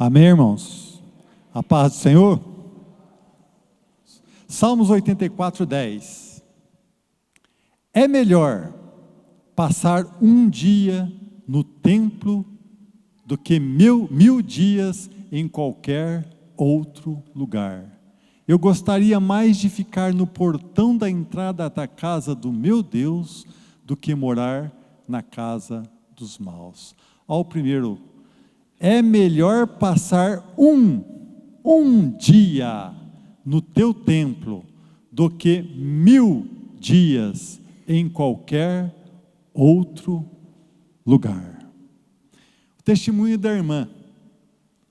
Amém, irmãos? A paz do Senhor? Salmos 84, 10. É melhor passar um dia no templo do que mil dias em qualquer outro lugar. Eu gostaria mais de ficar no portão da entrada da casa do meu Deus do que morar na casa dos maus. Ao primeiro, é melhor passar um dia no teu templo do que 1000 dias em qualquer outro lugar. O testemunho da irmã,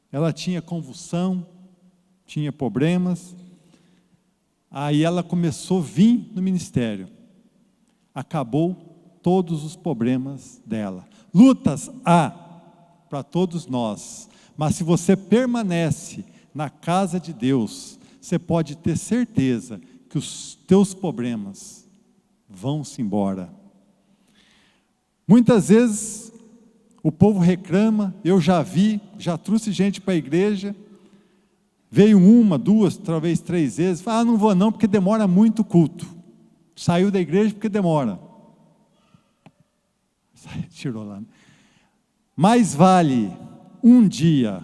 ela tinha convulsão, tinha problemas, aí ela começou a vir no ministério, acabou todos os problemas dela. Lutas há para todos nós, mas se você permanece na casa de Deus, você pode ter certeza que os teus problemas vão-se embora. Muitas vezes o povo reclama, eu já vi, já trouxe gente para a igreja, veio uma, duas, talvez 3 vezes, fala, não vou não porque demora muito o culto, saiu da igreja porque demora, tirou lá, né? Mais vale um dia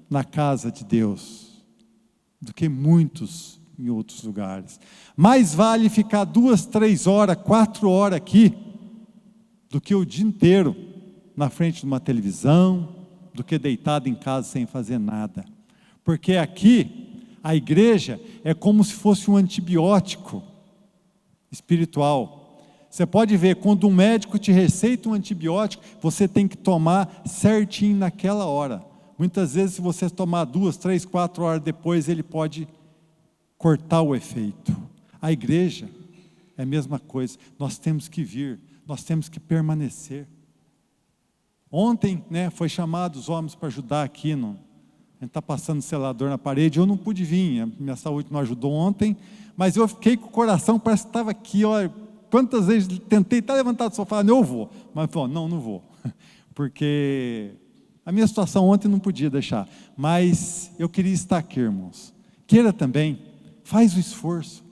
na casa de Deus do que muitos em outros lugares. Mais vale ficar 2, 3 horas, 4 horas aqui do que o dia inteiro na frente de uma televisão, do que deitado em casa sem fazer nada. Porque aqui a igreja é como se fosse um antibiótico espiritual. Você pode ver, quando um médico te receita um antibiótico, você tem que tomar certinho naquela hora. Muitas vezes, se você tomar 2, 3, 4 horas depois, ele pode cortar o efeito. A igreja é a mesma coisa, nós temos que vir, nós temos que permanecer. Ontem, foi chamado os homens para ajudar aqui, a gente está passando selador na parede, eu não pude vir, a minha saúde não ajudou ontem, mas eu fiquei com o coração, parece que estava aqui, olha, quantas vezes tentei estar levantado do sofá, eu vou, mas falou, não vou, porque a minha situação ontem não podia deixar, mas eu queria estar aqui, irmãos. Queira também, faz o esforço,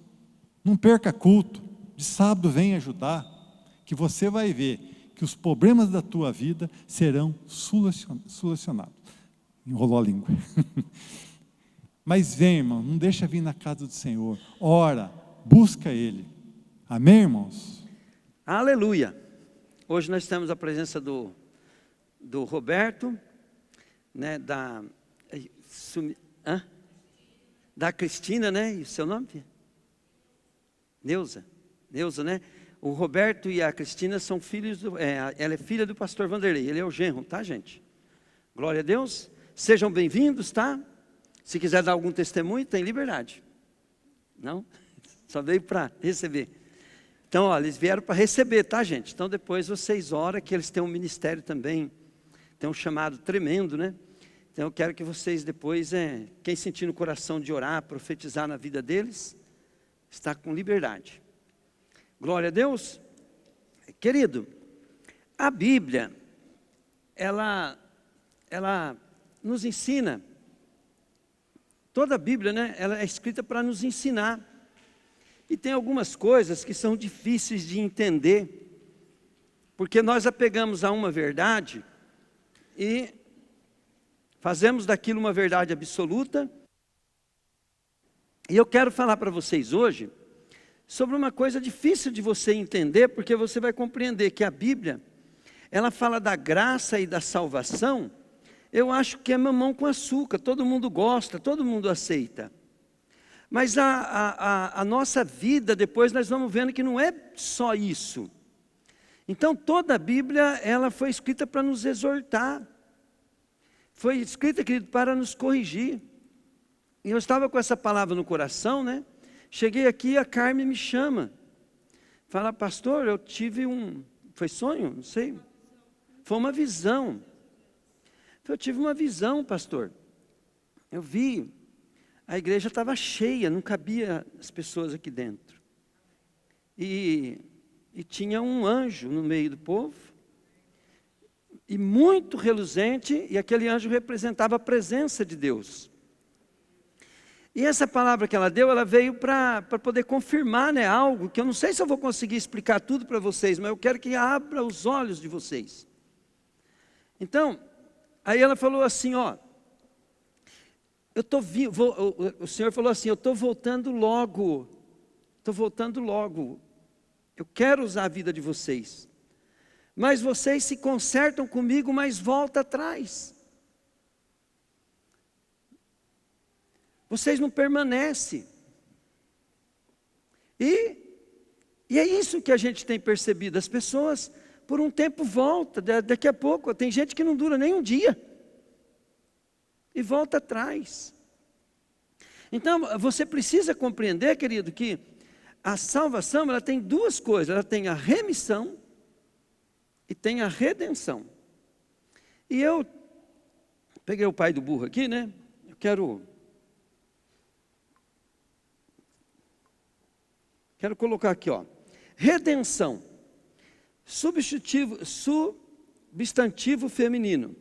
não perca culto, de sábado vem ajudar, que você vai ver que os problemas da tua vida serão solucionados. Enrolou a língua. Mas vem, irmão, não deixa vir na casa do Senhor, ora, busca Ele. Amém, irmãos? Aleluia! Hoje nós temos a presença do Roberto, da Cristina, E o seu nome? Neuza, né? O Roberto e a Cristina são filhos, ela é filha do pastor Vanderlei, ele é o genro, tá, gente? Glória a Deus. Sejam bem-vindos, tá? Se quiser dar algum testemunho, tem liberdade. Não? Só veio para receber. Então, eles vieram para receber, tá, gente? Então, depois vocês oram, que eles têm um ministério também, tem um chamado tremendo, Então, eu quero que vocês depois, quem sentir no coração de orar, profetizar na vida deles, está com liberdade. Glória a Deus. Querido, a Bíblia, ela nos ensina, toda a Bíblia, ela é escrita para nos ensinar. E tem algumas coisas que são difíceis de entender, porque nós apegamos a uma verdade e fazemos daquilo uma verdade absoluta. E eu quero falar para vocês hoje sobre uma coisa difícil de você entender, porque você vai compreender que a Bíblia, ela fala da graça e da salvação. Eu acho que é mamão com açúcar, todo mundo gosta, todo mundo aceita. Mas a nossa vida, depois nós vamos vendo que não é só isso. Então toda a Bíblia, ela foi escrita para nos exortar. Foi escrita, querido, para nos corrigir. E eu estava com essa palavra no coração, Cheguei aqui e a Carmen me chama. Fala, pastor, eu tive foi sonho? Não sei. Foi uma visão. Eu tive uma visão, pastor. Eu vi, a igreja estava cheia, não cabia as pessoas aqui dentro. E tinha um anjo no meio do povo. e muito reluzente, e aquele anjo representava a presença de Deus. E essa palavra que ela deu, ela veio para poder confirmar, né, algo que eu não sei se eu vou conseguir explicar tudo para vocês, mas eu quero que abra os olhos de vocês. Então, aí ela falou assim, ó, o Senhor falou assim, eu estou voltando logo, eu quero usar a vida de vocês, mas vocês se consertam comigo, mas volta atrás. Vocês não permanecem. E é isso que a gente tem percebido. As pessoas, por um tempo, voltam. Daqui a pouco, tem gente que não dura nem um dia. E volta atrás. Então, você precisa compreender, querido, que a salvação, ela tem duas coisas. Ela tem a remissão e tem a redenção. E eu peguei o pai do burro aqui, né? Eu quero colocar aqui, ó. Redenção. Substantivo feminino.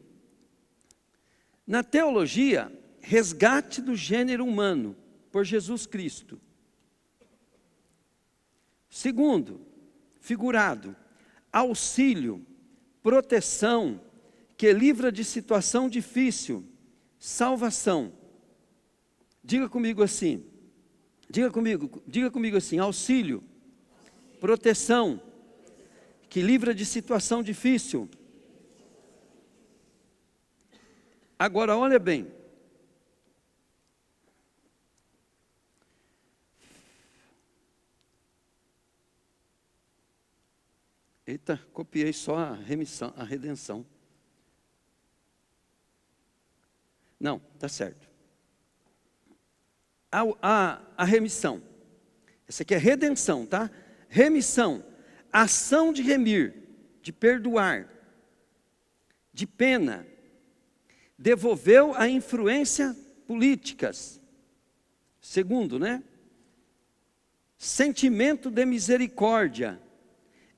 Na teologia, resgate do gênero humano por Jesus Cristo. Segundo, figurado, auxílio, proteção, que livra de situação difícil, salvação. Diga comigo assim, auxílio, proteção, que livra de situação difícil. Agora, olha bem. Eita, copiei só a redenção. Não, está certo. A remissão. Essa aqui é redenção, tá? Remissão, ação de remir, de perdoar, de pena. Devolveu a influência políticas. Segundo, né? Sentimento de misericórdia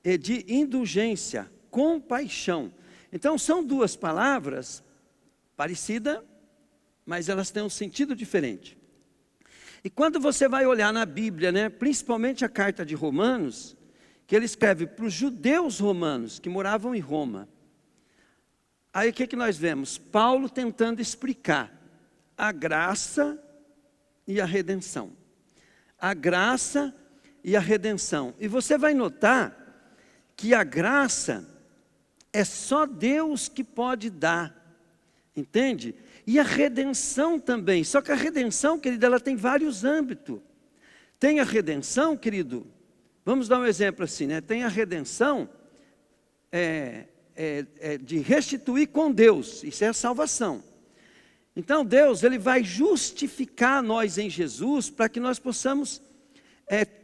e de indulgência, compaixão. Então são duas palavras parecidas, mas elas têm um sentido diferente. E quando você vai olhar na Bíblia, né, principalmente a carta de Romanos, que ele escreve para os judeus romanos que moravam em Roma. Aí o que nós vemos? Paulo tentando explicar a graça e a redenção. A graça e a redenção. E você vai notar que a graça é só Deus que pode dar. Entende? E a redenção também. Só que a redenção, querido, ela tem vários âmbitos. Tem a redenção, querido, vamos dar um exemplo assim, né? Tem a redenção de restituir com Deus. Isso é a salvação. Então Deus, ele vai justificar nós em Jesus para que nós possamos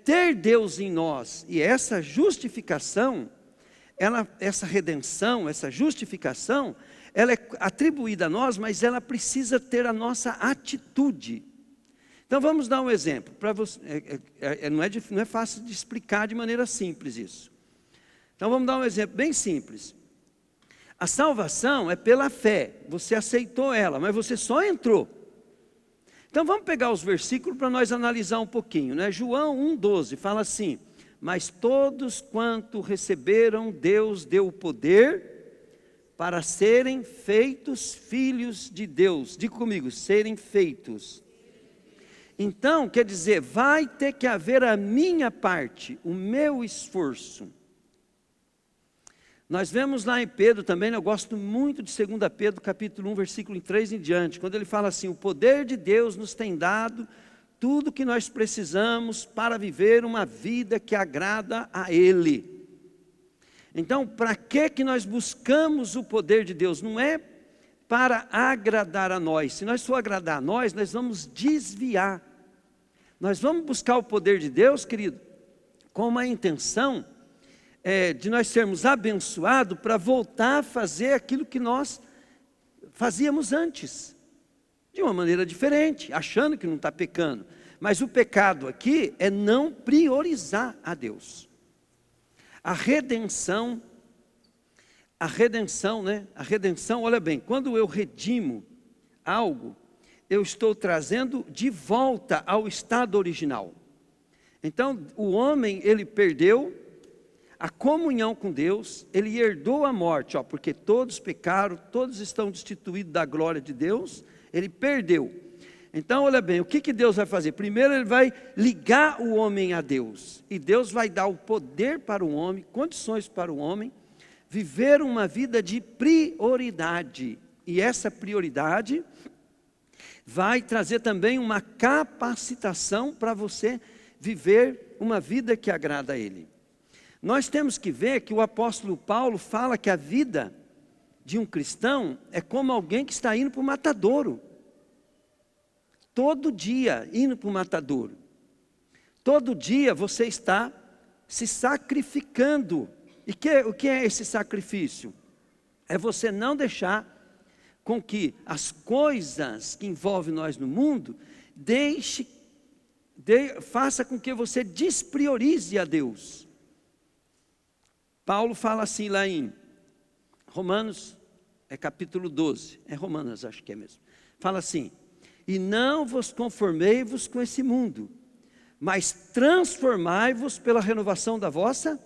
ter Deus em nós. E essa justificação, essa redenção, essa justificação, ela é atribuída a nós, mas ela precisa ter a nossa atitude. Então vamos dar um exemplo. Para você, não é fácil de explicar de maneira simples isso. Então vamos dar um exemplo bem simples. A salvação é pela fé, você aceitou ela, mas você só entrou. Então vamos pegar os versículos para nós analisar um pouquinho, né? João 1,12 fala assim: mas todos quanto receberam, Deus deu o poder para serem feitos filhos de Deus. Diga comigo, serem feitos. Então, quer dizer, vai ter que haver a minha parte, o meu esforço. Nós vemos lá em Pedro também, eu gosto muito de 2 Pedro, capítulo 1, versículo 3 em diante, quando ele fala assim: o poder de Deus nos tem dado tudo o que nós precisamos para viver uma vida que agrada a Ele. Então, para que nós buscamos o poder de Deus? Não é para agradar a nós. Se nós for agradar a nós vamos desviar. Nós vamos buscar o poder de Deus, querido, com uma intenção de nós sermos abençoados para voltar a fazer aquilo que nós fazíamos antes. De uma maneira diferente, achando que não está pecando. Mas o pecado aqui é não priorizar a Deus. A redenção, a redenção, né? A redenção, olha bem, quando eu redimo algo, eu estou trazendo de volta ao estado original. Então, o homem, ele perdeu a comunhão com Deus, ele herdou a morte, porque todos pecaram, todos estão destituídos da glória de Deus, ele perdeu. Então, olha bem, o que Deus vai fazer? Primeiro, ele vai ligar o homem a Deus, e Deus vai dar o poder para o homem, condições para o homem, viver uma vida de prioridade, e essa prioridade vai trazer também uma capacitação para você viver uma vida que agrada a Ele. Nós temos que ver que o apóstolo Paulo fala que a vida de um cristão é como alguém que está indo para o matadouro. Todo dia indo para o matadouro. Todo dia você está se sacrificando. E o que é esse sacrifício? É você não deixar com que as coisas que envolvem nós no mundo faça com que você despriorize a Deus. Paulo fala assim lá em Romanos, capítulo 12, Romanos acho que é mesmo, fala assim: e não vos conformei-vos com esse mundo, mas transformai-vos pela renovação da vossa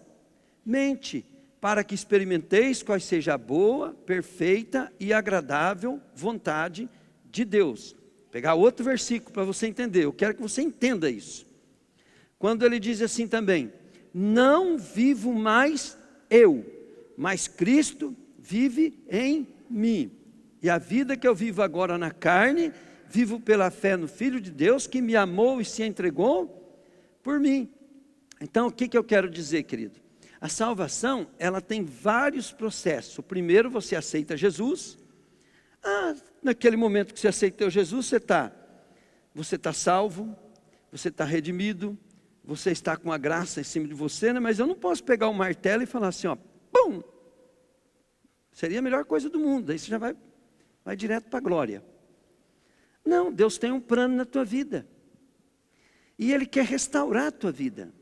mente, para que experimenteis qual seja a boa, perfeita e agradável vontade de Deus. Vou pegar outro versículo para você entender, eu quero que você entenda isso. Quando ele diz assim também: não vivo mais eu, mas Cristo vive em mim. E a vida que eu vivo agora na carne, vivo pela fé no Filho de Deus, que me amou e se entregou por mim. Então, o que eu quero dizer, querido? A salvação, ela tem vários processos. O primeiro, você aceita Jesus. Naquele momento que você aceitou Jesus, você está salvo, você está redimido, você está com a graça em cima de você, né? Mas eu não posso pegar um martelo e falar assim, pum! Seria a melhor coisa do mundo, aí você já vai direto para a glória. Não, Deus tem um plano na tua vida. E Ele quer restaurar a tua vida.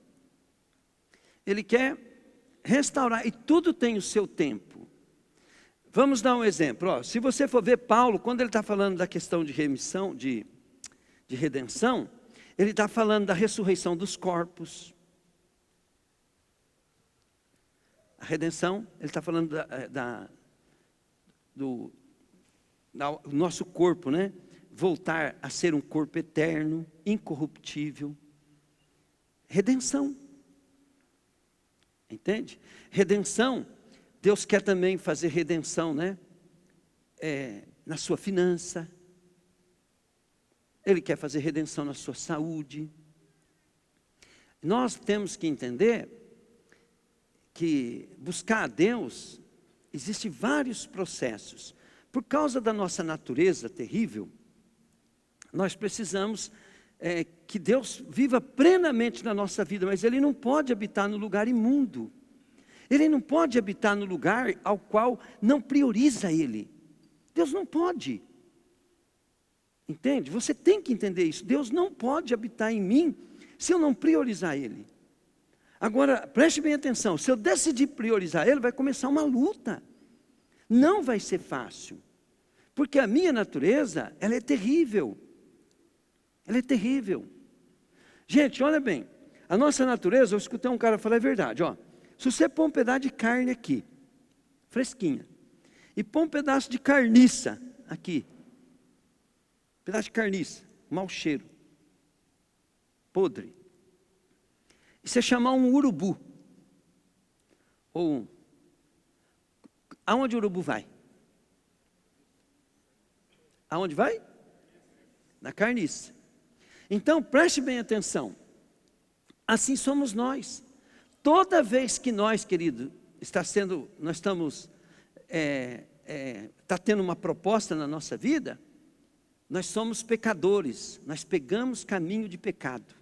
Ele quer restaurar, e tudo tem o seu tempo. Vamos dar um exemplo. Se você for ver Paulo, quando ele está falando da questão de remissão, de redenção, ele está falando da ressurreição dos corpos. A redenção, ele está falando do nosso corpo, né? Voltar a ser um corpo eterno, incorruptível. Redenção. Entende? Redenção, Deus quer também fazer redenção, né? Na sua finança. Ele quer fazer redenção na sua saúde. Nós temos que entender que buscar a Deus, existem vários processos. Por causa da nossa natureza terrível, nós precisamos que Deus viva plenamente na nossa vida, mas Ele não pode habitar no lugar imundo. Ele não pode habitar no lugar ao qual não prioriza Ele. Deus não pode. Entende? Você tem que entender isso. Deus não pode habitar em mim se eu não priorizar Ele. Agora, preste bem atenção. Se eu decidir priorizar Ele, vai começar uma luta. Não vai ser fácil. Porque a minha natureza, ela é terrível. Ela é terrível. Gente, olha bem. A nossa natureza, eu escutei um cara falar a verdade. Se você pôr um pedaço de carne aqui, fresquinha, e pôr um pedaço de carniça aqui, pedaço de carniça, mau cheiro, podre. E você chamar um urubu, aonde o urubu vai? Aonde vai? Na carniça. Então, preste bem atenção. Assim somos nós. Toda vez que nós, querido, está tendo uma proposta na nossa vida, nós somos pecadores, nós pegamos caminho de pecado.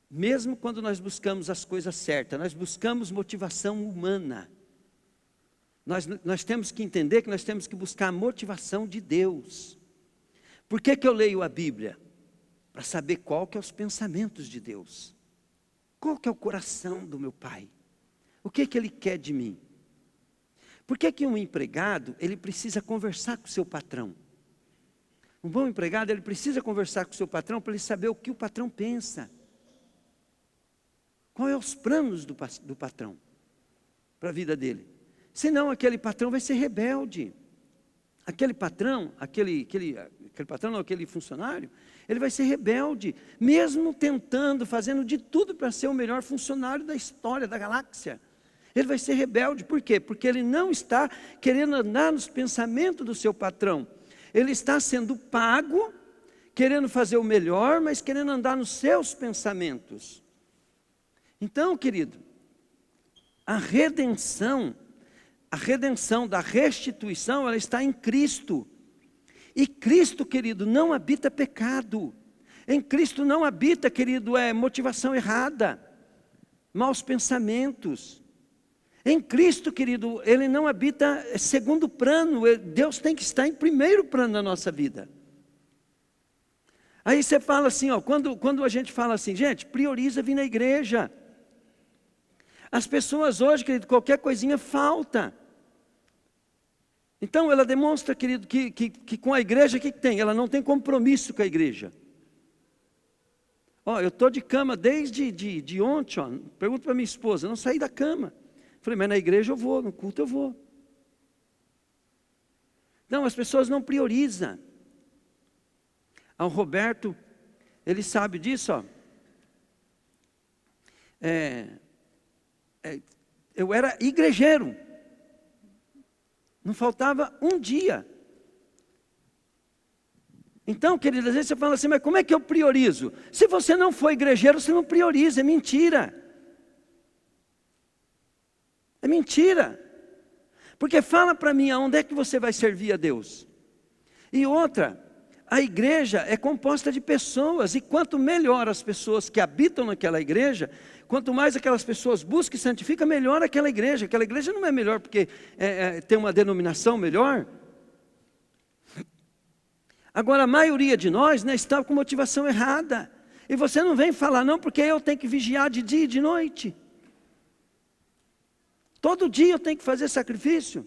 Mesmo quando nós buscamos as coisas certas, nós buscamos motivação humana. Nós temos que entender que nós temos que buscar a motivação de Deus. Por que eu leio a Bíblia? Para saber qual que é os pensamentos de Deus. Qual que é o coração do meu Pai? O que Ele quer de mim? Por que que um empregado, ele precisa conversar com o seu patrão? Um bom empregado, ele precisa conversar com o seu patrão para ele saber o que o patrão pensa. Quais são os planos do patrão para a vida dele? Senão aquele patrão vai ser rebelde. Aquele patrão, aquele funcionário, ele vai ser rebelde, mesmo tentando, fazendo de tudo para ser o melhor funcionário da história, da galáxia. Ele vai ser rebelde, por quê? Porque ele não está querendo andar nos pensamentos do seu patrão. Ele está sendo pago, querendo fazer o melhor, mas querendo andar nos seus pensamentos. Então, querido, a redenção da restituição, ela está em Cristo. E Cristo, querido, não habita pecado. Em Cristo não habita, querido, motivação errada, maus pensamentos. Em Cristo, querido, Ele não habita segundo plano. Deus tem que estar em primeiro plano na nossa vida. Aí você fala assim, ó, quando a gente fala assim, gente, prioriza vir na igreja. As pessoas hoje, querido, qualquer coisinha falta. Então ela demonstra, querido, que com a igreja, o que tem? Ela não tem compromisso com a igreja. Ó, eu estou de cama desde de ontem, ó, pergunto para minha esposa, não saí da cama. Falei, mas na igreja eu vou, no culto eu vou. Não, as pessoas não priorizam. O Roberto, ele sabe disso, ó. Eu era igrejeiro. Não faltava um dia. Então, querido, às vezes você fala assim, mas como é que eu priorizo? Se você não for igrejeiro, você não prioriza, é mentira. É mentira. Porque fala para mim, aonde é que você vai servir a Deus? E outra, a igreja é composta de pessoas, e quanto melhor as pessoas que habitam naquela igreja, quanto mais aquelas pessoas buscam e santificam, melhor aquela igreja. Aquela igreja não é melhor porque tem uma denominação melhor. Agora, a maioria de nós, né, está com motivação errada. E você não vem falar, não, porque eu tenho que vigiar de dia e de noite. Todo dia eu tenho que fazer sacrifício.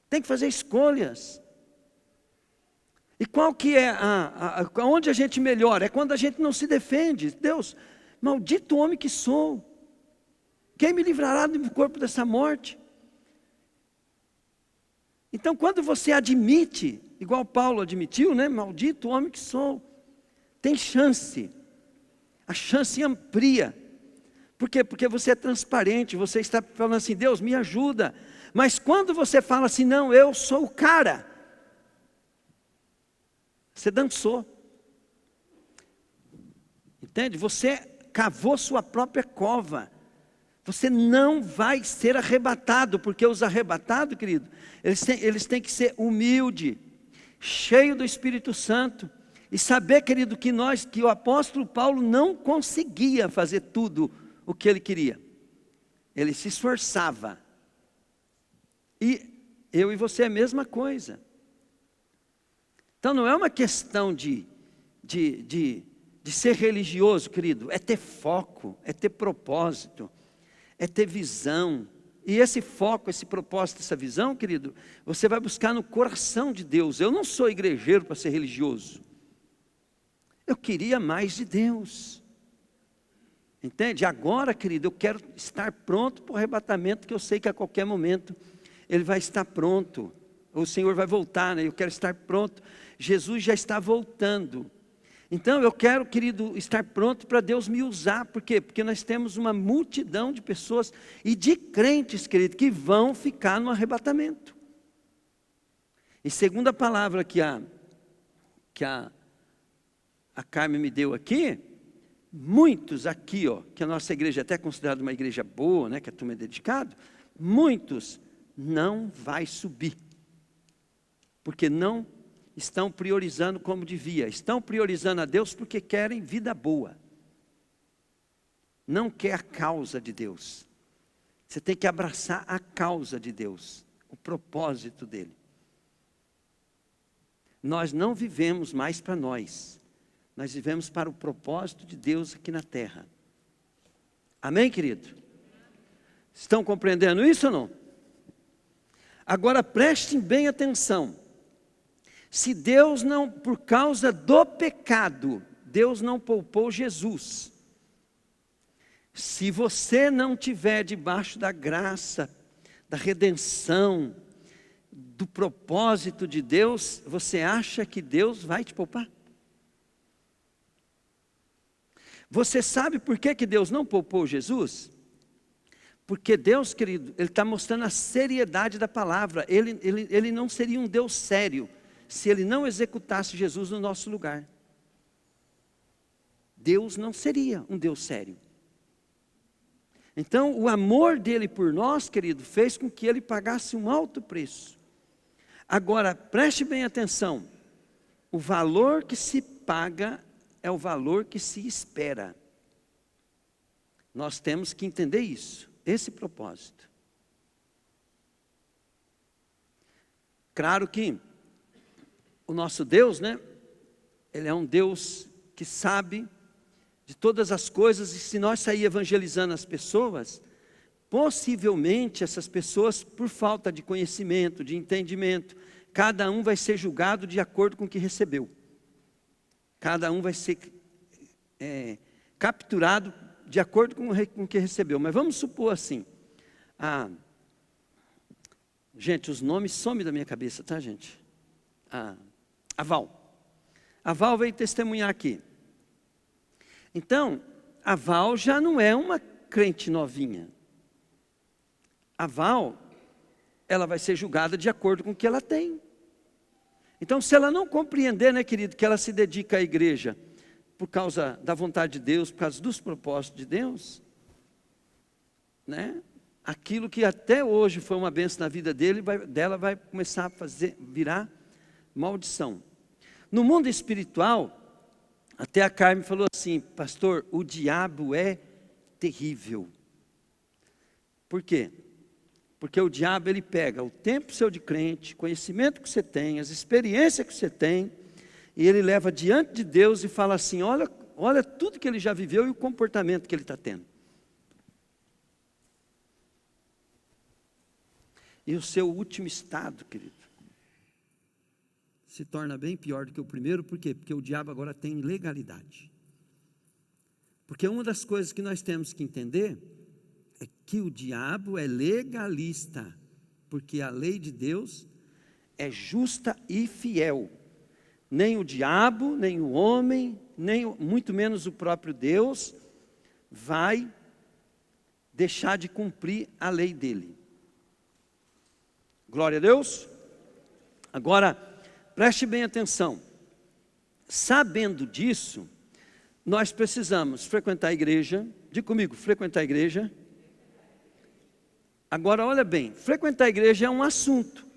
Tenho que fazer escolhas. E qual que é onde a gente melhora? É quando a gente não se defende. Deus, maldito homem que sou. Quem me livrará do corpo dessa morte? Então, quando você admite, igual Paulo admitiu, né? Maldito homem que sou. Tem chance. A chance amplia. Por quê? Porque você é transparente. Você está falando assim, Deus, me ajuda. Mas quando você fala assim, não, eu sou o cara. Você dançou. Entende? Você cavou sua própria cova. Você não vai ser arrebatado, porque os arrebatados, querido, eles têm que ser humildes, cheios do Espírito Santo, e saber, querido, que o apóstolo Paulo não conseguia fazer tudo o que ele queria. Ele se esforçava. E eu e você é a mesma coisa. Então não é uma questão de ser religioso, querido, é ter foco, é ter propósito, é ter visão. E esse foco, esse propósito, essa visão, querido, você vai buscar no coração de Deus. Eu não sou igrejeiro para ser religioso. Eu queria mais de Deus. Entende? Agora, querido, eu quero estar pronto para o arrebatamento, que eu sei que a qualquer momento Ele vai estar pronto. O Senhor vai voltar, né? Eu quero estar pronto. Jesus já está voltando. Então eu quero, querido, estar pronto para Deus me usar. Por quê? Porque nós temos uma multidão de pessoas e de crentes, querido, que vão ficar no arrebatamento. E segundo a palavra que a Carmen me deu aqui, muitos aqui, ó, que a nossa igreja é até considerada uma igreja boa, né, que a turma é dedicada, muitos não vai subir. Porque não estão priorizando como devia. Estão priorizando a Deus porque querem vida boa. Não quer a causa de Deus. Você tem que abraçar a causa de Deus, o propósito dele. Nós não vivemos mais para nós. Nós vivemos para o propósito de Deus aqui na terra. Amém, querido? Estão compreendendo isso ou não? Agora prestem bem atenção. Se Deus não, por causa do pecado, Deus não poupou Jesus. Se você não tiver debaixo da graça, da redenção, do propósito de Deus, você acha que Deus vai te poupar? Você sabe por que Deus não poupou Jesus? Porque Deus, querido, Ele está mostrando a seriedade da palavra. Ele não seria um Deus sério se Ele não executasse Jesus no nosso lugar. Deus não seria um Deus sério. Então, o amor dele por nós, querido, fez com que ele pagasse um alto preço. Agora, preste bem atenção. O valor que se paga é o valor que se espera. Nós temos que entender isso, esse propósito. Claro que o nosso Deus, né? Ele é um Deus que sabe de todas as coisas, e se nós sair evangelizando as pessoas, possivelmente essas pessoas, por falta de conhecimento, de entendimento, cada um vai ser julgado de acordo com o que recebeu. Cada um vai ser capturado de acordo com o que recebeu. Mas vamos supor assim, gente, os nomes somem da minha cabeça, tá, gente? A Val veio testemunhar aqui. Então, a Val já não é uma crente novinha. A Val, ela vai ser julgada de acordo com o que ela tem. Então, se ela não compreender, né, querido, que ela se dedica à igreja por causa da vontade de Deus, por causa dos propósitos de Deus, né, aquilo que até hoje foi uma bênção na vida dela vai começar a virar maldição. No mundo espiritual, até a Carmen falou assim: pastor, o diabo é terrível. Por quê? Porque o diabo, ele pega o tempo seu de crente, conhecimento que você tem, as experiências que você tem, e ele leva diante de Deus e fala assim: olha tudo que ele já viveu e o comportamento que ele está tendo. E o seu último estado, querido, se torna bem pior do que o primeiro. Por quê? Porque o diabo agora tem legalidade. Porque uma das coisas que nós temos que entender é que o diabo é legalista, porque a lei de Deus é justa e fiel. Nem o diabo, nem o homem, nem muito menos o próprio Deus vai deixar de cumprir a lei dele. Glória a Deus. Agora, preste bem atenção. Sabendo disso, nós precisamos frequentar a igreja. Diga comigo, frequentar a igreja. Agora, olha bem, frequentar a igreja é um assunto.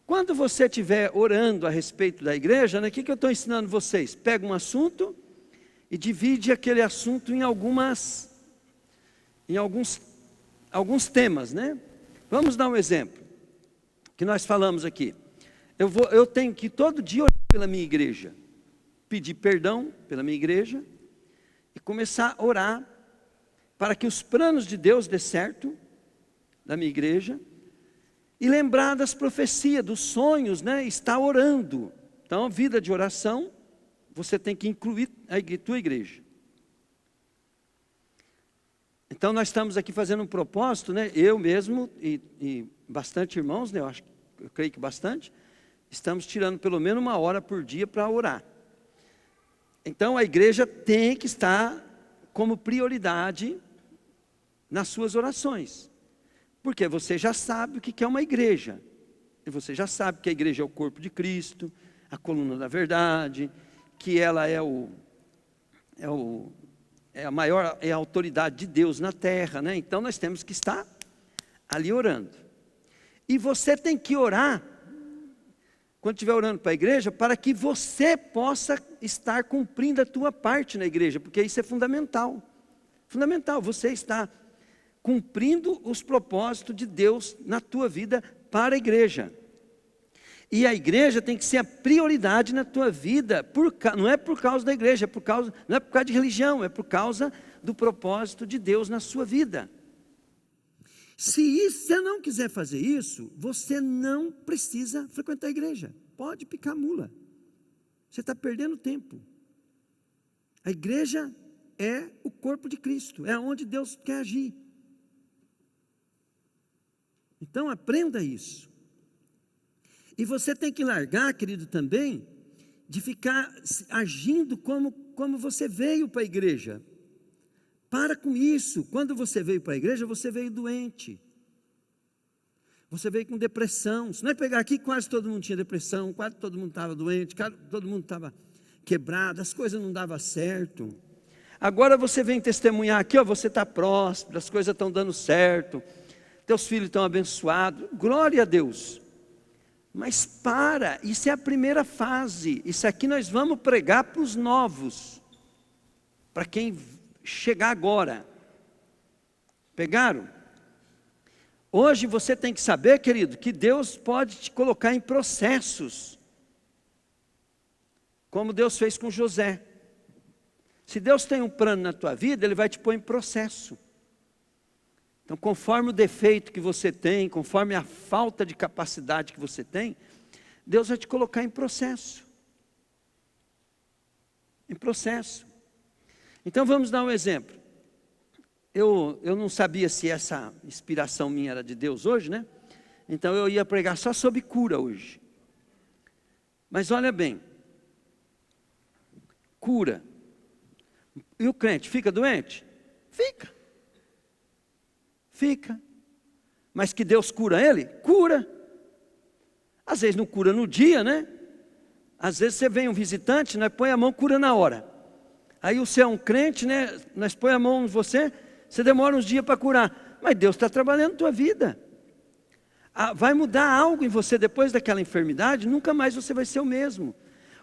Quando você estiver orando a respeito da igreja, né, o que eu estou ensinando vocês? Pega um assunto e divide aquele assunto em alguns temas, né? Vamos dar um exemplo que nós falamos aqui. Eu tenho que todo dia orar pela minha igreja, pedir perdão pela minha igreja e começar a orar para que os planos de Deus dê certo da minha igreja e lembrar das profecias, dos sonhos, né? Estar orando. Então, vida de oração, você tem que incluir a tua igreja. Então, nós estamos aqui fazendo um propósito, né? Eu mesmo e bastante irmãos, né? Eu creio que bastante. Estamos tirando pelo menos 1 hora por dia para orar. Então a igreja tem que estar como prioridade nas suas orações. Porque você já sabe o que é uma igreja. E você já sabe que a igreja é o corpo de Cristo, a coluna da verdade, que ela é a autoridade de Deus na terra, né? Então nós temos que estar ali orando. E você tem que orar quando estiver orando para a igreja, para que você possa estar cumprindo a tua parte na igreja, porque isso é fundamental. Fundamental, você está cumprindo os propósitos de Deus na tua vida para a igreja. E a igreja tem que ser a prioridade na tua vida, não é por causa da igreja, não é por causa de religião, é por causa do propósito de Deus na sua vida. Se você não quiser fazer isso, você não precisa frequentar a igreja. Pode picar mula. Você está perdendo tempo. A igreja é o corpo de Cristo, é onde Deus quer agir. Então aprenda isso. E você tem que largar, querido, também, de ficar agindo como você veio para a igreja. Para com isso. Quando você veio para a igreja, você veio doente. Você veio com depressão. Se não é pegar aqui, quase todo mundo tinha depressão, quase todo mundo estava doente, todo mundo estava quebrado, as coisas não davam certo. Agora você vem testemunhar aqui, ó, você está próspero, as coisas estão dando certo, teus filhos estão abençoados, glória a Deus. Mas isso é a primeira fase, isso aqui nós vamos pregar para os novos, para quem chegar agora. Pegaram? Hoje você tem que saber, querido, que Deus pode te colocar em processos, como Deus fez com José. Se Deus tem um plano na tua vida, Ele vai te pôr em processo. Então, conforme o defeito que você tem, conforme a falta de capacidade que você tem, Deus vai te colocar em processo. Em processo. Então, vamos dar um exemplo. Eu não sabia se essa inspiração minha era de Deus hoje, né? Então, eu ia pregar só sobre cura hoje. Mas olha bem. Cura. E o crente fica doente? Fica. Fica. Mas que Deus cura ele? Cura. Às vezes não cura no dia, né? Às vezes você vem um visitante, nós põe a mão, cura na hora. Aí você é um crente, né? Nós põe a mão em você, você demora uns dias para curar. Mas Deus está trabalhando na tua vida. Vai mudar algo em você depois daquela enfermidade, nunca mais você vai ser o mesmo.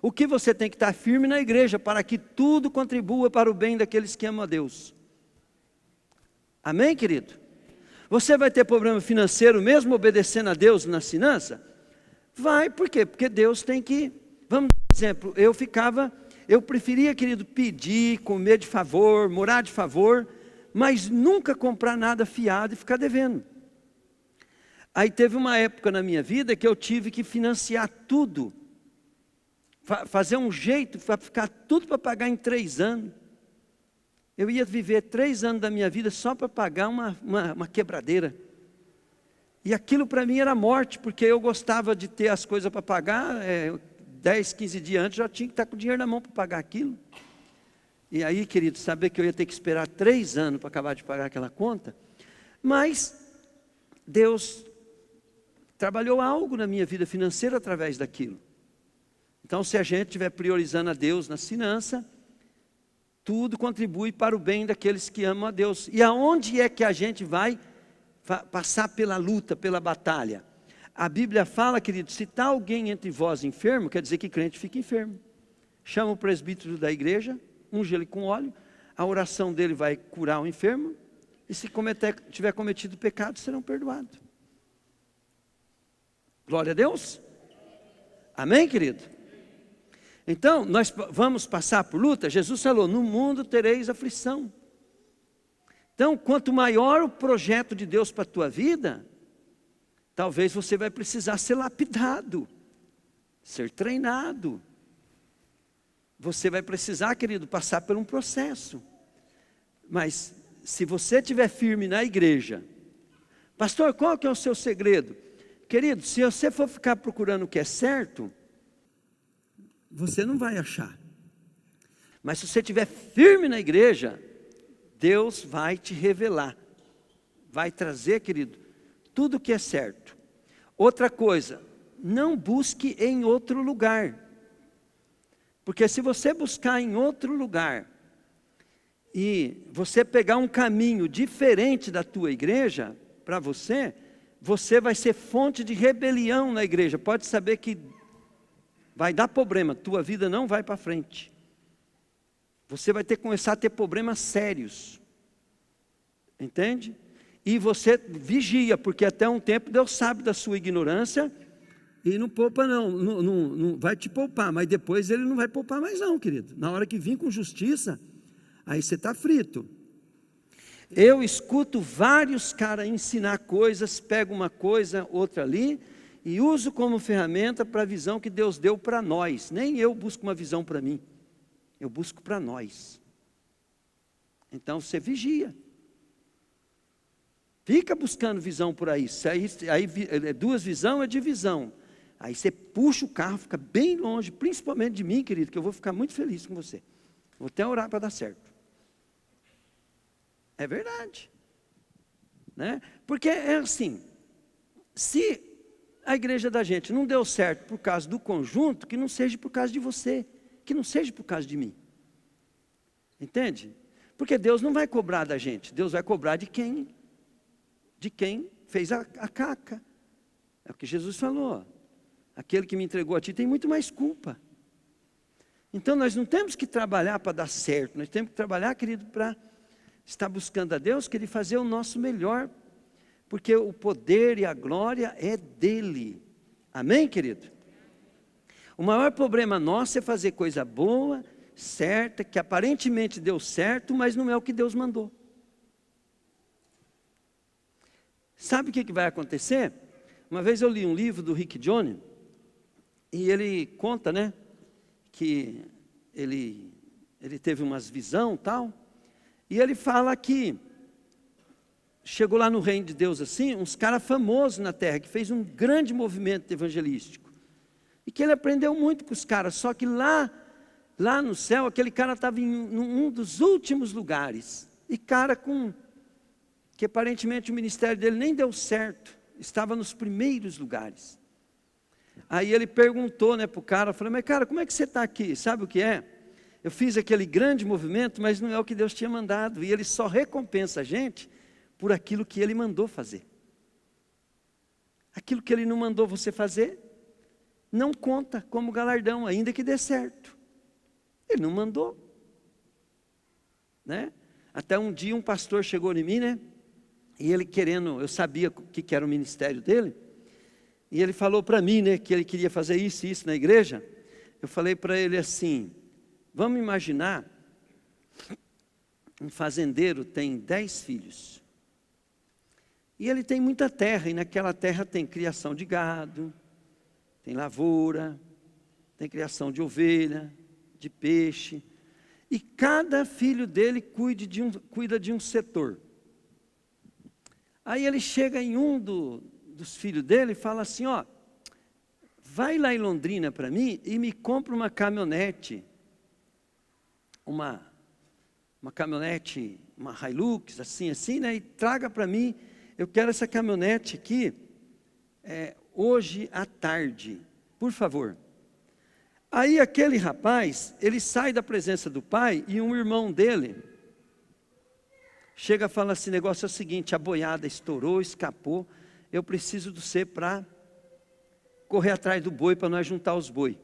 O que você tem que estar firme na igreja, para que tudo contribua para o bem daqueles que amam a Deus. Amém, querido? Você vai ter problema financeiro mesmo obedecendo a Deus na finança? Vai, por quê? Porque Deus tem que... Vamos dar um exemplo, eu preferia, querido, pedir, comer de favor, morar de favor, mas nunca comprar nada fiado e ficar devendo. Aí teve uma época na minha vida que eu tive que financiar tudo, fazer um jeito para ficar tudo para pagar em 3 anos. Eu ia viver 3 anos da minha vida só para pagar uma quebradeira. E aquilo para mim era morte, porque eu gostava de ter as coisas para pagar, 10, 15 dias antes já tinha que estar com o dinheiro na mão para pagar aquilo. E aí, querido, saber que eu ia ter que esperar 3 anos para acabar de pagar aquela conta. Mas Deus trabalhou algo na minha vida financeira através daquilo. Então, se a gente estiver priorizando a Deus na finança, tudo contribui para o bem daqueles que amam a Deus. E aonde é que a gente vai passar pela luta, pela batalha? A Bíblia fala, querido, se está alguém entre vós enfermo, quer dizer que crente fica enfermo. Chama o presbítero da igreja, unge ele com óleo, a oração dele vai curar o enfermo, e se tiver cometido pecado, serão perdoados. Glória a Deus. Amém, querido? Então, nós vamos passar por luta. Jesus falou, no mundo tereis aflição. Então, quanto maior o projeto de Deus para a tua vida, talvez você vai precisar ser lapidado, ser treinado. Você vai precisar, querido, passar por um processo. Mas, se você estiver firme na igreja, pastor, qual que é o seu segredo? Querido, se você for ficar procurando o que é certo, você não vai achar. Mas se você estiver firme na igreja, Deus vai te revelar. Vai trazer, querido, tudo o que é certo. Outra coisa, não busque em outro lugar. Porque se você buscar em outro lugar, e você pegar um caminho diferente da tua igreja, para você vai ser fonte de rebelião na igreja. Pode saber que vai dar problema, tua vida não vai para frente. Você vai ter que começar a ter problemas sérios. Entende? E você vigia, porque até um tempo Deus sabe da sua ignorância e não poupa não vai te poupar, mas depois Ele não vai poupar mais não, querido. Na hora que vir com justiça, aí você está frito. Eu escuto vários caras ensinar coisas, pego uma coisa, outra ali, e uso como ferramenta para a visão que Deus deu para nós. Nem eu busco uma visão para mim, eu busco para nós. Então você vigia. Fica buscando visão por aí. Aí duas visões é divisão. Aí você puxa o carro, fica bem longe, principalmente de mim, querido, que eu vou ficar muito feliz com você. Vou até orar para dar certo. É verdade. Né? Porque é assim, se a igreja da gente não deu certo por causa do conjunto, que não seja por causa de você, que não seja por causa de mim. Entende? Porque Deus não vai cobrar da gente, Deus vai cobrar de quem fez a caca. É o que Jesus falou. Aquele que me entregou a ti tem muito mais culpa. Então nós não temos que trabalhar para dar certo, nós temos que trabalhar, querido, para estar buscando a Deus, querer fazer o nosso melhor, porque o poder e a glória é dele. Amém, querido? O maior problema nosso é fazer coisa boa, certa, que aparentemente deu certo, mas não é o que Deus mandou. Sabe o que vai acontecer? Uma vez eu li um livro do Rick Joyner, e ele conta, né, que ele teve umas visão tal, e ele fala que chegou lá no reino de Deus assim, uns caras famosos na terra, que fez um grande movimento evangelístico, e que ele aprendeu muito com os caras, só que lá no céu, aquele cara estava em um dos últimos lugares, e cara que aparentemente o ministério dele nem deu certo, estava nos primeiros lugares. Aí ele perguntou, né, para o cara, falou, mas cara, como é que você está aqui? Sabe o que é? Eu fiz aquele grande movimento, mas não é o que Deus tinha mandado. E ele só recompensa a gente por aquilo que ele mandou fazer. Aquilo que ele não mandou você fazer, não conta como galardão, ainda que dê certo. Ele não mandou. Né? Até um dia um pastor chegou em mim, né? E ele querendo, eu sabia o que era o ministério dele. E ele falou para mim, né, que ele queria fazer isso e isso na igreja. Eu falei para ele assim, vamos imaginar, um fazendeiro tem 10 filhos. E ele tem muita terra, e naquela terra tem criação de gado, tem lavoura, tem criação de ovelha, de peixe. E cada filho dele cuida de um setor. Aí ele chega em um dos filhos dele e fala assim, ó, vai lá em Londrina para mim e me compra uma caminhonete, uma caminhonete, uma Hilux, assim, né, e traga para mim, eu quero essa caminhonete aqui, hoje à tarde, por favor. Aí aquele rapaz, ele sai da presença do pai e um irmão dele chega e fala assim, negócio é o seguinte, a boiada estourou, escapou, eu preciso de você para correr atrás do boi, para nós juntar os boi.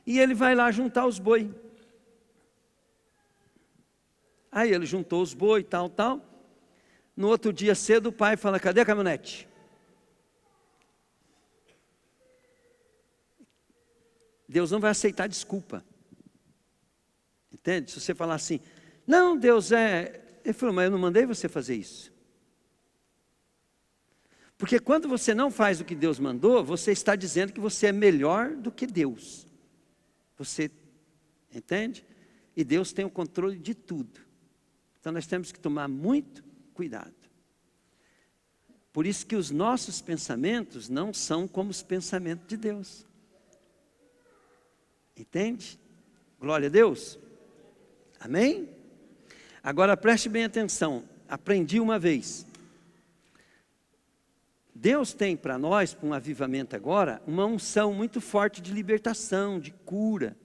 E ele vai lá juntar os boi. Aí ele juntou os boi, tal. No outro dia cedo o pai fala, cadê a caminhonete? Deus não vai aceitar desculpa. Entende? Se você falar assim, não, Deus Ele falou, mas eu não mandei você fazer isso. Porque quando você não faz o que Deus mandou, você está dizendo que você é melhor do que Deus. Você entende? E Deus tem o controle de tudo. Então nós temos que tomar muito cuidado. Por isso que os nossos pensamentos não são como os pensamentos de Deus. Entende? Glória a Deus. Amém? Agora preste bem atenção. Aprendi uma vez. Deus tem para nós, para um avivamento agora, uma unção muito forte de libertação, de cura.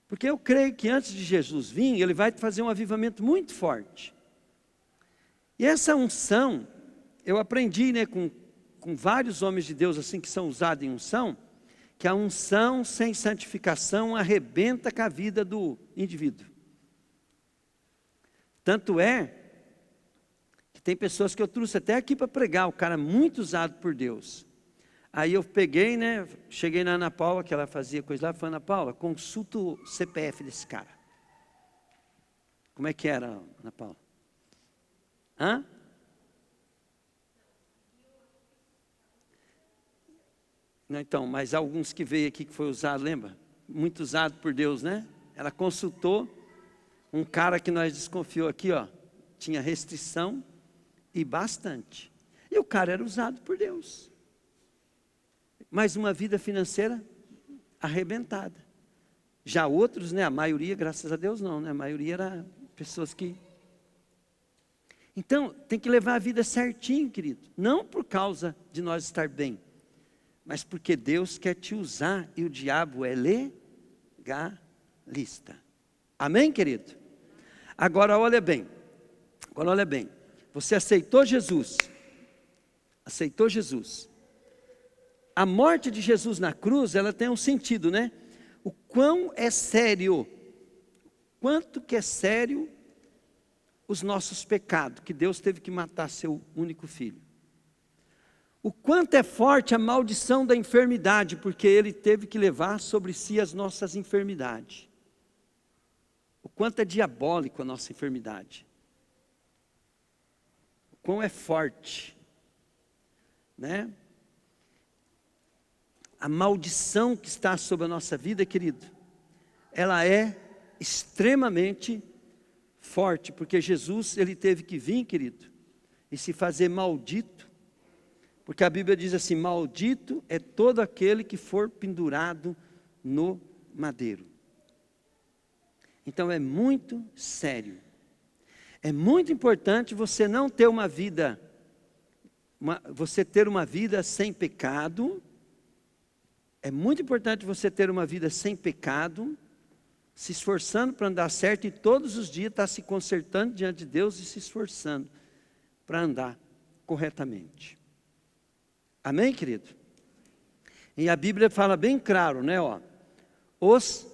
Porque eu creio que antes de Jesus vir, Ele vai fazer um avivamento muito forte. E essa unção, eu aprendi, né, com vários homens de Deus assim que são usados em unção, que a unção sem santificação arrebenta com a vida do indivíduo. Tanto é que tem pessoas que eu trouxe até aqui para pregar, o cara muito usado por Deus. Aí eu peguei, né, cheguei na Ana Paula, que ela fazia coisa lá, falei, Ana Paula, consulta o CPF desse cara. Como é que era, Ana Paula? Hã? Não, então, mas alguns que veio aqui que foi usado, lembra? Muito usado por Deus, né? Ela consultou um cara que nós desconfiou aqui, ó. Tinha restrição e bastante. E o cara era usado por Deus. Mas uma vida financeira arrebentada. Já outros, né? A maioria, graças a Deus, não, né? A maioria era pessoas que... Então, tem que levar a vida certinho, querido. Não por causa de nós estar bem, mas porque Deus quer te usar e o diabo é legalista. Amém, querido? Agora olha bem. Você aceitou Jesus. Aceitou Jesus. A morte de Jesus na cruz, ela tem um sentido, né? O quão é sério, quanto que é sério os nossos pecados, que Deus teve que matar seu único filho. O quanto é forte a maldição da enfermidade, porque Ele teve que levar sobre si as nossas enfermidades. O quanto é diabólico a nossa enfermidade. O quão é forte, né? A maldição que está sobre a nossa vida, querido, ela é extremamente forte, porque Jesus, Ele teve que vir, querido, e se fazer maldito, porque a Bíblia diz assim, maldito é todo aquele que for pendurado no madeiro. Então é muito sério, é muito importante você não ter uma vida, você ter uma vida sem pecado. É muito importante você ter uma vida sem pecado, se esforçando para andar certo e todos os dias estar se consertando diante de Deus e se esforçando para andar corretamente. Amém, querido? E a Bíblia fala bem claro, né? Ó, os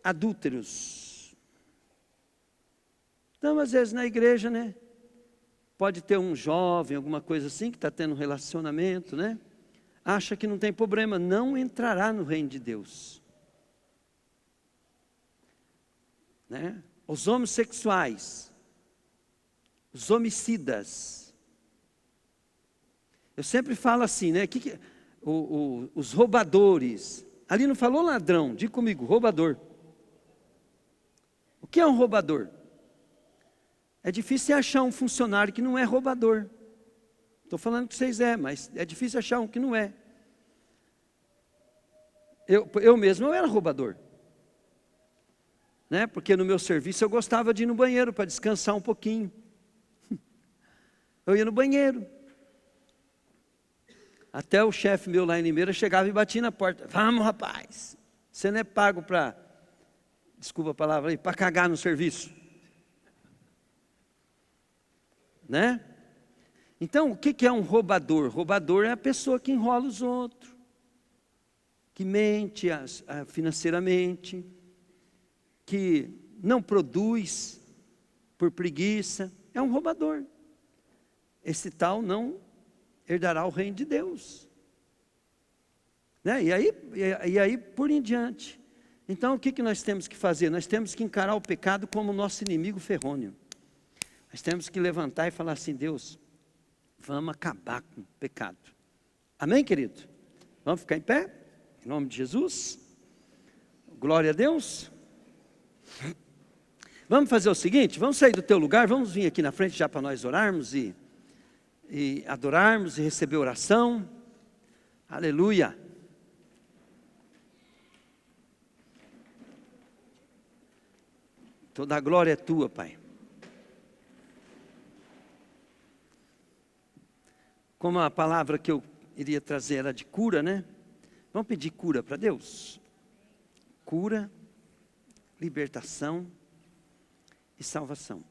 adúlteros. Então, às vezes na igreja, né? Pode ter um jovem, alguma coisa assim, que está tendo um relacionamento, né? Acha que não tem problema, não entrará no reino de Deus. Né? Os homossexuais, os homicidas. Eu sempre falo assim, né? Os roubadores. Ali não falou ladrão, diga comigo, roubador. O que é um roubador? É difícil achar um funcionário que não é roubador. Estou falando que vocês mas é difícil achar um que não é. Eu mesmo era roubador. Né? Porque no meu serviço eu gostava de ir no banheiro para descansar um pouquinho. Eu ia no banheiro. Até o chefe meu lá em Limeira chegava e batia na porta. Vamos, rapaz. Você não é pago para, desculpa a palavra aí, para cagar no serviço. Né? Então, o que é um roubador? Roubador é a pessoa que enrola os outros, que mente financeiramente, que não produz por preguiça, é um roubador. Esse tal não herdará o reino de Deus. Né? E aí por em diante. Então, o que nós temos que fazer? Nós temos que encarar o pecado como nosso inimigo ferrôneo. Nós temos que levantar e falar assim, Deus, vamos acabar com o pecado. Amém, querido? Vamos ficar em pé? Em nome de Jesus. Glória a Deus. Vamos fazer o seguinte, vamos sair do teu lugar, vamos vir aqui na frente já para nós orarmos e adorarmos e receber oração. Aleluia. Toda a glória é tua, Pai. Como a palavra que eu iria trazer era de cura, né? Vamos pedir cura para Deus? Cura, libertação e salvação.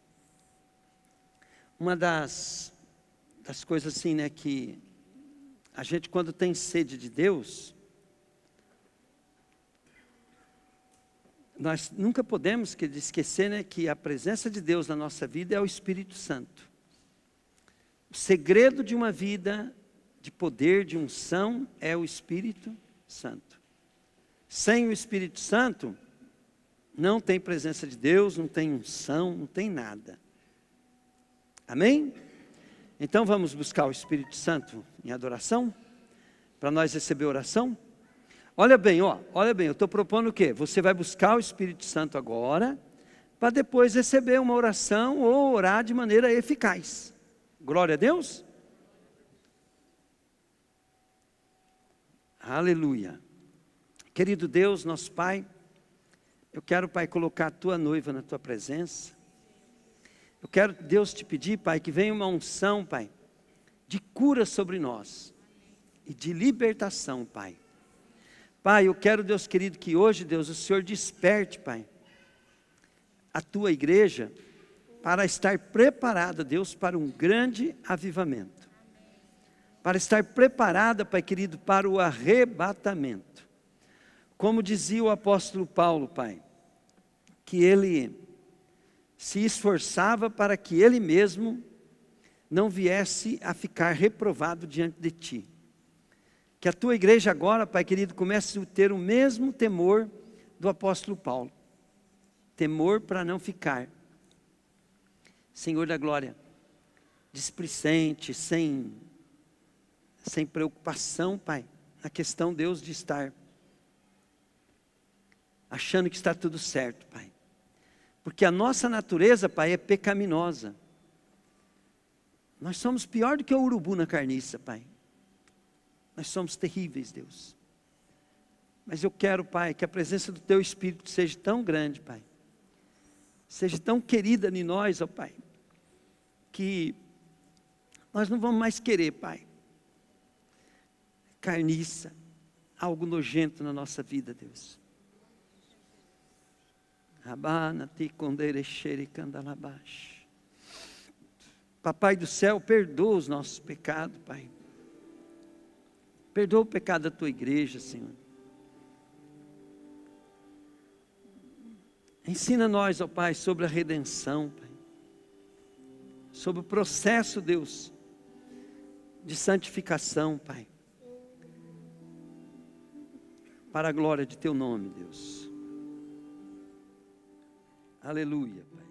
Uma das coisas assim, né, que a gente quando tem sede de Deus, nós nunca podemos esquecer, né, que a presença de Deus na nossa vida é o Espírito Santo. O segredo de uma vida de poder, de unção, é o Espírito Santo. Sem o Espírito Santo, não tem presença de Deus, não tem unção, não tem nada. Amém? Então vamos buscar o Espírito Santo em adoração, para nós receber oração? Olha bem, eu estou propondo o quê? Você vai buscar o Espírito Santo agora, para depois receber uma oração ou orar de maneira eficaz. Glória a Deus. Aleluia. Querido Deus, nosso Pai, eu quero, Pai, colocar a Tua noiva na Tua presença. Eu quero, Deus, te pedir, Pai, que venha uma unção, Pai, de cura sobre nós e de libertação, Pai. Pai, eu quero, Deus querido, que hoje, Deus, o Senhor desperte, Pai, a Tua igreja para estar preparada, Deus, para um grande avivamento. Para estar preparada, Pai querido, para o arrebatamento. Como dizia o apóstolo Paulo, Pai, que ele se esforçava para que ele mesmo não viesse a ficar reprovado diante de Ti. Que a Tua igreja agora, Pai querido, comece a ter o mesmo temor do apóstolo Paulo. Temor para não ficar, Senhor da glória, displicente, sem preocupação, Pai, na questão, Deus, de estar achando que está tudo certo, Pai. Porque a nossa natureza, Pai, é pecaminosa. Nós somos pior do que o urubu na carniça, Pai. Nós somos terríveis, Deus. Mas eu quero, Pai, que a presença do Teu Espírito seja tão grande, Pai. Seja tão querida em nós, ó Pai, que nós não vamos mais querer, Pai, carniça, algo nojento na nossa vida, Deus. Papai do céu, perdoa os nossos pecados, Pai. Perdoa o pecado da Tua igreja, Senhor. Ensina nós, ó Pai, sobre a redenção, Pai. Sobre o processo, Deus, de santificação, Pai. Para a glória de Teu nome, Deus. Aleluia, Pai.